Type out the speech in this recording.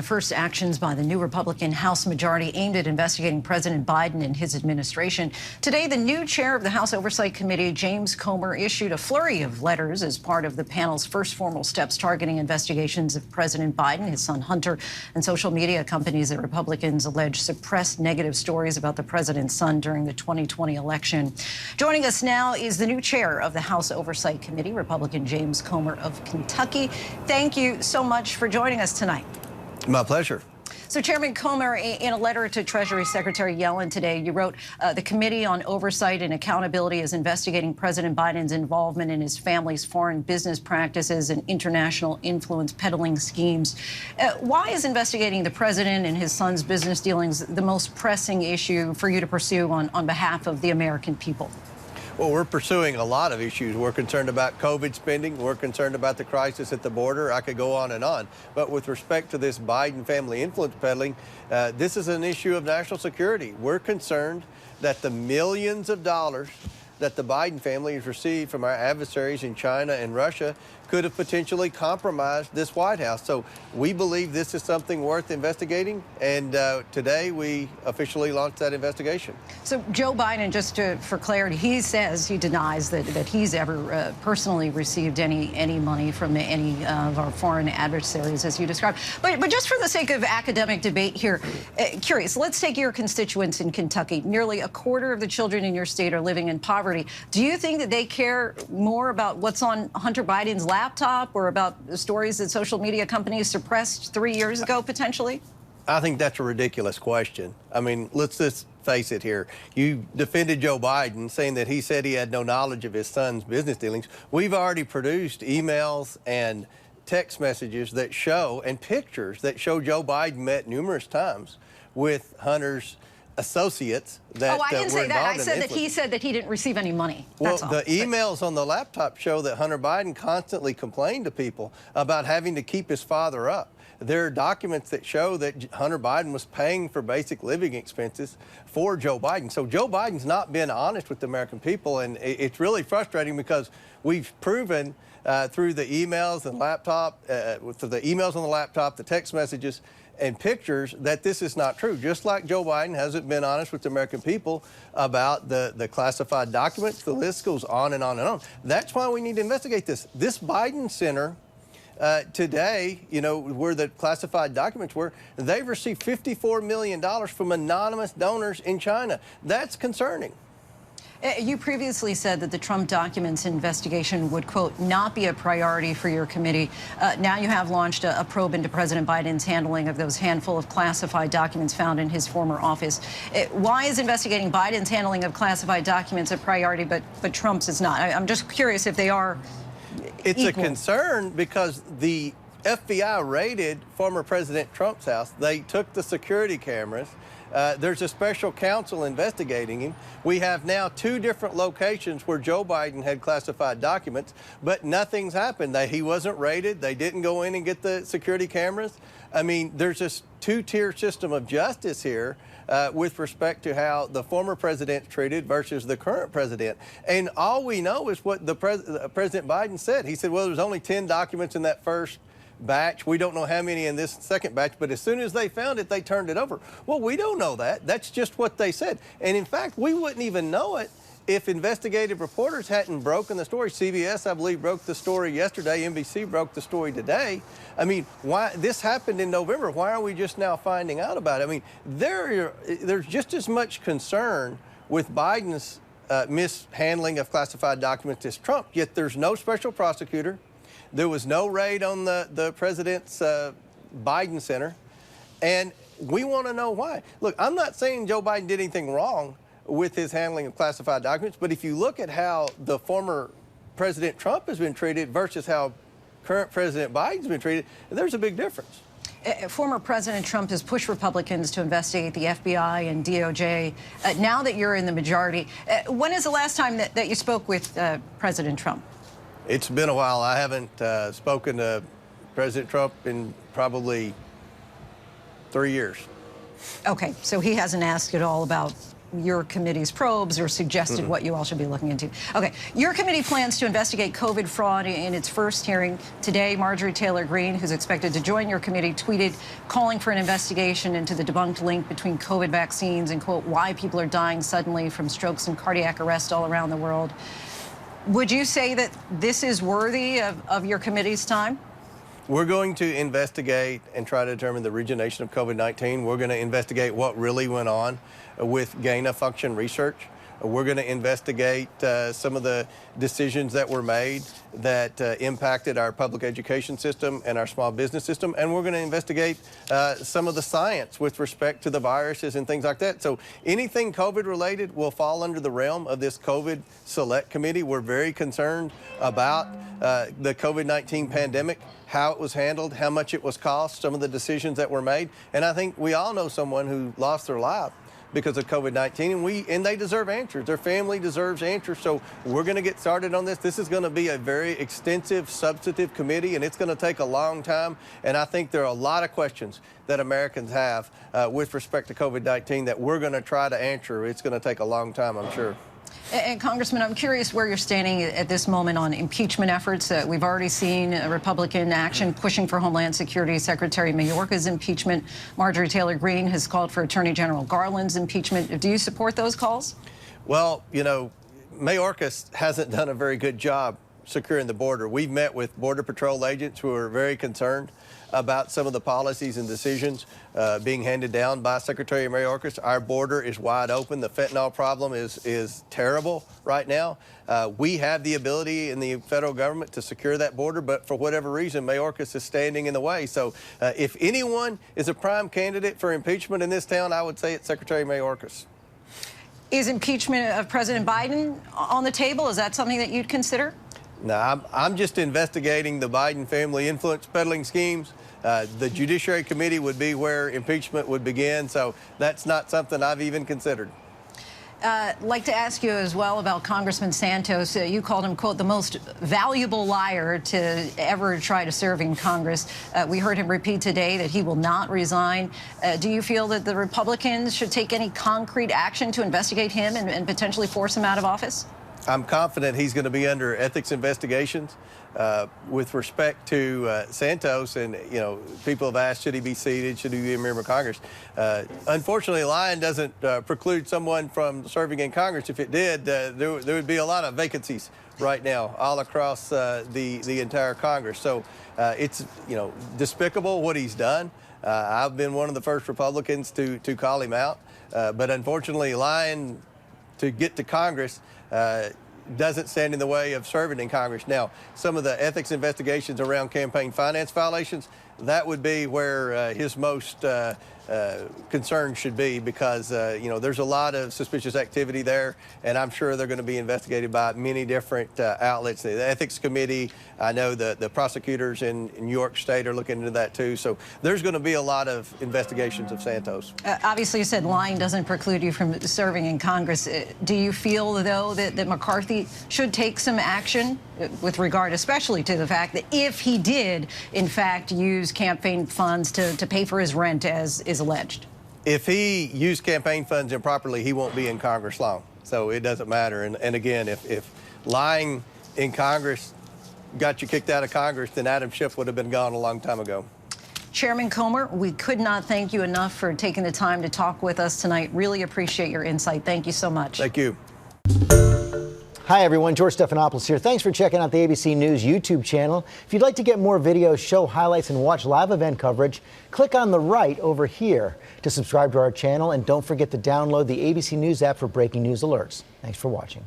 The first actions by the new Republican House majority aimed at investigating President Biden and his administration. Today, the new chair of the House Oversight Committee, James Comer, issued a flurry of letters as part of the panel's first formal steps targeting investigations of President Biden, his son Hunter, and social media companies that Republicans allege suppressed negative stories about the president's son during the 2020 election. Joining us now is the new chair of the House Oversight Committee, Republican James Comer of Kentucky. Thank you so much for joining us tonight. My pleasure. So, Chairman Comer, in a letter to Treasury Secretary Yellen today, you wrote, the Committee on Oversight and Accountability is investigating President Biden's involvement in his family's foreign business practices and international influence peddling schemes. Why is investigating the president and his son's business dealings the most pressing issue for you to pursue on behalf of the American people? Well, we're pursuing a lot of issues. We're concerned about COVID spending. We're concerned about the crisis at the border. I could go on and on. But with respect to this Biden family influence peddling, this is an issue of national security. We're concerned that the millions of dollars that the Biden family has received from our adversaries in China and Russia could have potentially compromised this White House. So we believe this is something worth investigating, and today we officially launched that investigation. So Joe Biden, just for clarity, he says he denies that he's ever personally received any money from any of our foreign adversaries, as you described. But just for the sake of academic debate here, curious, let's take your constituents in Kentucky. Nearly a quarter of the children in your state are living in poverty. Do you think that they care more about what's on Hunter Biden's laptop or about the stories that social media companies suppressed 3 years ago, potentially? I think that's a ridiculous question. I mean, let's just face it here. You defended Joe Biden, saying that he said he had no knowledge of his son's business dealings. We've already produced emails and text messages that show, and pictures that show Joe Biden met numerous times with Hunter's associates that I didn't say that. I said that he said that he didn't receive any money. Well, the emails on the laptop show that Hunter Biden constantly complained to people about having to keep his father up. There are documents that show that Hunter Biden was paying for basic living expenses for Joe Biden. So Joe Biden's not been honest with the American people, and it's really frustrating because we've proven through the emails and laptop, through the emails on the laptop, the text messages, and pictures that this is not true. Just like Joe Biden hasn't been honest with the American people about the classified documents, the list goes on and on and on. That's why we need to investigate this. This Biden Center today, you know, where the classified documents were, they've received $54 million from anonymous donors in China. That's concerning. You previously said that the Trump documents investigation would, quote, not be a priority for your committee. Now you have launched a probe into President Biden's handling of those handful of classified documents found in his former office. Why is investigating Biden's handling of classified documents a priority, but Trump's is not? I'm just curious if they are It's equal. a concern because the FBI raided former President Trump's house. They took the security cameras. There's a special counsel investigating him. We have now 2 different locations where Joe Biden had classified documents, but nothing's happened. He wasn't raided. They didn't go in and get the security cameras. I mean, there's this 2-tier system of justice here with respect to how the former president's treated versus the current president. And all we know is what the President Biden said. He said, well, there's only 10 documents in that first batch. We don't know how many in this second batch, but as soon as they found it, they turned it over. Well, we don't know that. That's just what they said. And in fact, we wouldn't even know it if investigative reporters hadn't broken the story. CBS, I believe, broke the story yesterday. NBC broke the story today. I mean, why this happened in November? Why are we just now finding out about it? I mean, there's just as much concern with Biden's mishandling of classified documents as Trump, yet there's no special prosecutor. There was no raid on the president's Biden Center, and we want to know why. Look, I'm not saying Joe Biden did anything wrong with his handling of classified documents, but if you look at how the former President Trump has been treated versus how current President Biden's been treated, there's a big difference. Former President Trump has pushed Republicans to investigate the FBI and DOJ. Now that you're in the majority, when is the last time that you spoke with President Trump? It's been a while. I haven't spoken to President Trump in probably 3 years. Okay, so he hasn't asked at all about your committee's probes or suggested what you all should be looking into. Okay, your committee plans to investigate COVID fraud in its first hearing today. Marjorie Taylor Greene, who's expected to join your committee, tweeted calling for an investigation into the debunked link between COVID vaccines and, quote, why people are dying suddenly from strokes and cardiac arrest all around the world. Would you say that this is worthy of your committee's time? We're going to investigate and try to determine the origination of COVID-19. We're going to investigate what really went on with gain-of-function research. We're going to investigate some of the decisions that were made that impacted our public education system and our small business system. And we're going to investigate some of the science with respect to the viruses and things like that. So anything COVID related will fall under the realm of this COVID Select Committee. We're very concerned about the COVID-19 pandemic, how it was handled, how much it was cost, some of the decisions that were made. And I think we all know someone who lost their life because of COVID-19, and they deserve answers. Their family deserves answers. So we're going to get started on this. This is going to be a very extensive, substantive committee, and it's going to take a long time. And I think there are a lot of questions that Americans have with respect to COVID-19 that we're going to try to answer. It's going to take a long time, I'm sure. And Congressman, I'm curious where you're standing at this moment on impeachment efforts. We've already seen Republican action pushing for Homeland Security Secretary Mayorkas' impeachment. Marjorie Taylor Greene has called for Attorney General Garland's impeachment. Do you support those calls? Well, you know, Mayorkas hasn't done a very good job securing the border. We've met with Border Patrol agents who are very concerned about some of the policies and decisions being handed down by Secretary Mayorkas. Our border is wide open. The fentanyl problem is terrible right now. We have the ability in the federal government to secure that border, but for whatever reason, Mayorkas is standing in the way. So if anyone is a prime candidate for impeachment in this town, I would say it's Secretary Mayorkas. Is impeachment of President Biden on the table? Is that something that you'd consider? No, I'm just investigating the Biden family influence peddling schemes. The Judiciary Committee would be where impeachment would begin, so that's not something I've even considered. I'd like to ask you as well about Congressman Santos. You called him, quote, the most valuable liar to ever try to serve in Congress. We heard him repeat today that he will not resign. Do you feel that the Republicans should take any concrete action to investigate him and potentially force him out of office? I'm confident he's going to be under ethics investigations. With respect to Santos, and you know, people have asked, should he be seated, should he be a member of Congress? Unfortunately, Lyon doesn't preclude someone from serving in Congress. If it did, there would be a lot of vacancies right now all across the entire Congress. So it's, you know, despicable what he's done. I've been one of the first Republicans to call him out, but unfortunately, Lyon, to get to Congress, doesn't stand in the way of serving in Congress. Now, some of the ethics investigations around campaign finance violations, that would be where his most concern should be, because you know, there's a lot of suspicious activity there, and I'm sure they're going to be investigated by many different outlets. The Ethics Committee, I know the prosecutors in New York State are looking into that too. So there's going to be a lot of investigations of Santos. Obviously, you said lying doesn't preclude you from serving in Congress. Do you feel, though, that McCarthy should take some action with regard especially to the fact that if he did, in fact, use campaign funds to pay for his rent, as is alleged? If he used campaign funds improperly, he won't be in Congress long. So it doesn't matter. And again, if lying in Congress got you kicked out of Congress, then Adam Schiff would have been gone a long time ago. Chairman Comer, we could not thank you enough for taking the time to talk with us tonight. Really appreciate your insight. Thank you so much. Thank you. Hi, everyone. George Stephanopoulos here. Thanks for checking out the ABC News YouTube channel. If you'd like to get more videos, show highlights, and watch live event coverage, click on the right over here to subscribe to our channel. And don't forget to download the ABC News app for breaking news alerts. Thanks for watching.